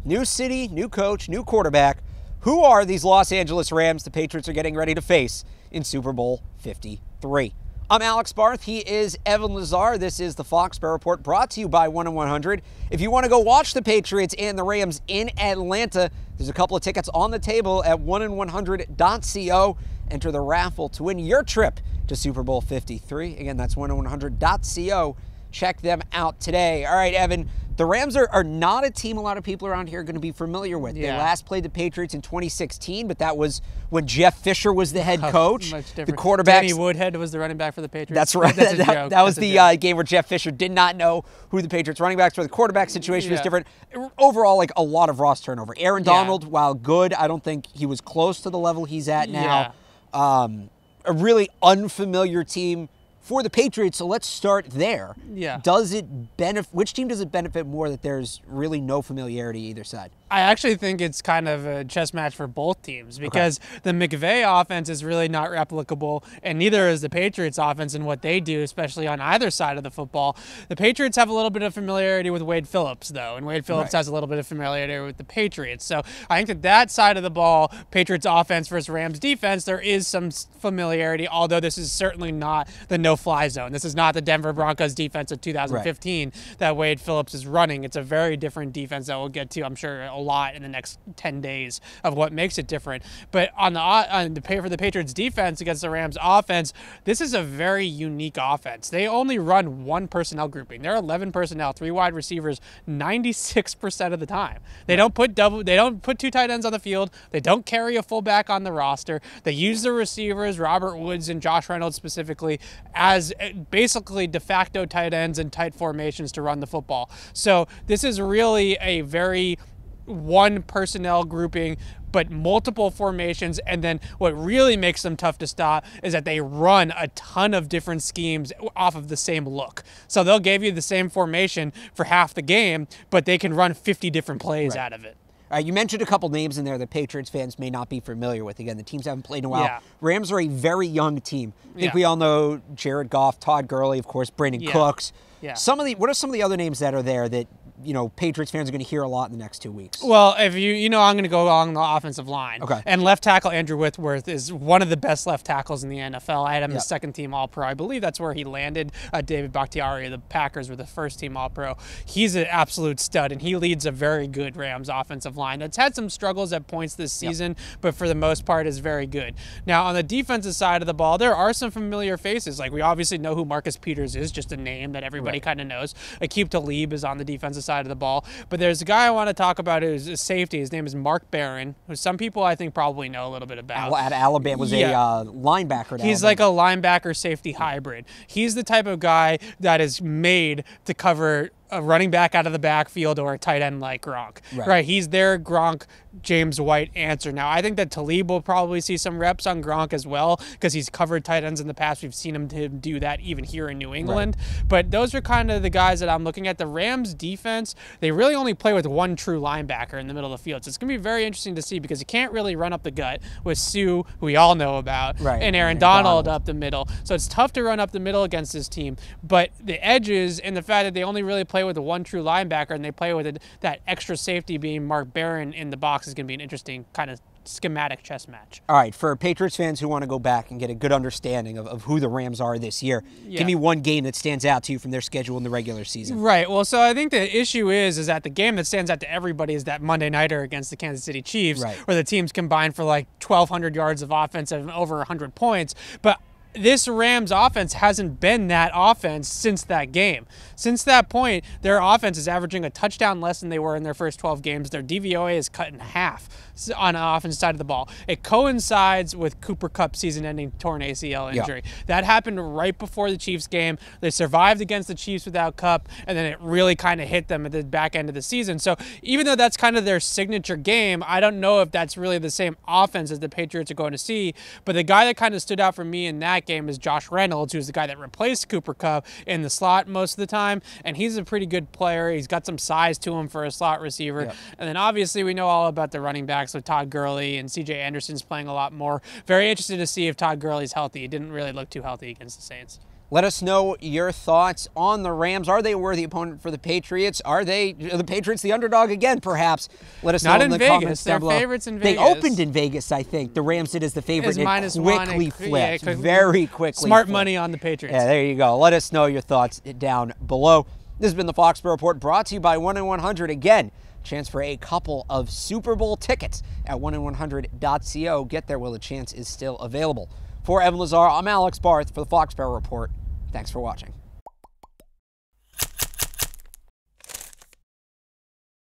New city, new coach, new quarterback. Who are these Los Angeles Rams the Patriots are getting ready to face in Super Bowl 53? I'm Alex Barth. He is Evan Lazar. This is the Foxboro Report brought to you by 1 in 100. If you want to go watch the Patriots and the Rams in Atlanta, there's a couple of tickets on the table at 1in100.co. Enter the raffle to win your trip to Super Bowl 53. Again, that's 1in100.co. Check them out today. All right, Evan, the Rams are not a team a lot of people around here are going to be familiar with. Yeah. They last played the Patriots in 2016, but that was when Jeff Fisher was the head coach. Much different. The quarterback, Danny Woodhead was the running back for the Patriots. That's right. That was the game where Jeff Fisher did not know who the Patriots running backs were. The quarterback situation was different. Overall, like a lot of roster turnover. Aaron Donald, while good, I don't think he was close to the level he's at now. A really unfamiliar team for the Patriots, so let's start there. Does it benefit? Which team does it benefit more that there's really no familiarity either side? I actually think it's kind of a chess match for both teams because the McVay offense is really not replicable, and neither is the Patriots offense in what they do, especially on either side of the football. The Patriots have a little bit of familiarity with Wade Phillips, though, and Wade Phillips has a little bit of familiarity with the Patriots. So I think that side of the ball, Patriots offense versus Rams defense, there is some familiarity, although this is certainly not the no-fly zone. This is not the Denver Broncos defense of 2015 that Wade Phillips is running. It's a very different defense that we'll get to, I'm sure, a lot in the next 10 days of what makes it different. But on the pay for the Patriots defense against the Rams offense, this is a very unique offense. They only run one personnel grouping. They're 11 personnel, 3 wide receivers 96% of the time. They don't put two tight ends on the field. They don't carry a fullback on the roster. They use the receivers, Robert Woods and Josh Reynolds specifically, as basically de facto tight ends and tight formations to run the football. So this is really a very one personnel grouping, but multiple formations. And then what really makes them tough to stop is that they run a ton of different schemes off of the same look. So they'll give you the same formation for half the game, but they can run 50 different plays out of it. All right, you mentioned a couple names in there that Patriots fans may not be familiar with. Again, the teams haven't played in a while. Rams are a very young team. I think we all know Jared Goff, Todd Gurley, of course, Brandon Cooks. What are some of the other names that are there that Patriots fans are going to hear a lot in the next 2 weeks? Well, if I'm going to go along the offensive line. And left tackle Andrew Whitworth is one of the best left tackles in the NFL. I had him as second team All-Pro. I believe that's where he landed. David Bakhtiari, the Packers, were the first team All-Pro. He's an absolute stud, and he leads a very good Rams offensive line that's had some struggles at points this season, but for the most part is very good. Now, on the defensive side of the ball, there are some familiar faces. Like, we obviously know who Marcus Peters is, just a name that everybody kind of knows. Aqib Talib is on the defensive side of the ball. But there's a guy I want to talk about who's a safety. His name is Mark Barron, who some people I think probably know a little bit about. At Alabama, was a linebacker. He's like a linebacker safety hybrid. He's the type of guy that is made to cover a running back out of the backfield or a tight end like Gronk. Right. He's their Gronk, James White answer. Now, I think that Talib will probably see some reps on Gronk as well because he's covered tight ends in the past. We've seen him do that even here in New England. But those are kind of the guys that I'm looking at. The Rams defense, they really only play with one true linebacker in the middle of the field. So it's going to be very interesting to see because you can't really run up the gut with Sue, who we all know about, and Aaron Donald up the middle. So it's tough to run up the middle against this team. But the edges and the fact that they only really play with the one true linebacker and they play with that extra safety being Mark Barron in the box is going to be an interesting kind of schematic chess match. All right, for Patriots fans who want to go back and get a good understanding of who the Rams are this year, give me one game that stands out to you from their schedule in the regular season. Right, well, so I think the issue is that the game that stands out to everybody is that Monday Nighter against the Kansas City Chiefs, where the teams combined for like 1,200 yards of offense and over 100 points. But this Rams offense hasn't been that offense since that game. Since that point, their offense is averaging a touchdown less than they were in their first 12 games. Their DVOA is cut in half on the offense side of the ball. It coincides with Cooper Kupp's season-ending torn ACL injury. That happened right before the Chiefs game. They survived against the Chiefs without Kupp, and then it really kind of hit them at the back end of the season. So even though that's kind of their signature game, I don't know if that's really the same offense as the Patriots are going to see. But the guy that kind of stood out for me in that game is Josh Reynolds, who's the guy that replaced Cooper Kupp in the slot most of the time, and he's a pretty good player. He's got some size to him for a slot receiver. And then obviously we know all about the running backs with Todd Gurley, and C.J. Anderson's playing a lot more. Very interested to see if Todd Gurley's healthy. He didn't really look too healthy against the Saints. Let us know your thoughts on the Rams. Are they a worthy opponent for the Patriots? Are the Patriots the underdog again, perhaps? Let us know in the comments down below. Favorites in Vegas. They opened in Vegas, I think. The Rams did as the favorite. As It quickly flipped. Very quickly Smart flipped. money on the Patriots. Yeah, there you go. Let us know your thoughts down below. This has been the Foxboro Report, brought to you by 1-in-100. Again, chance for a couple of Super Bowl tickets at 1in100.co. Get there while the chance is still available. For Evan Lazar, I'm Alex Barth for the Foxboro Report. Thanks for watching.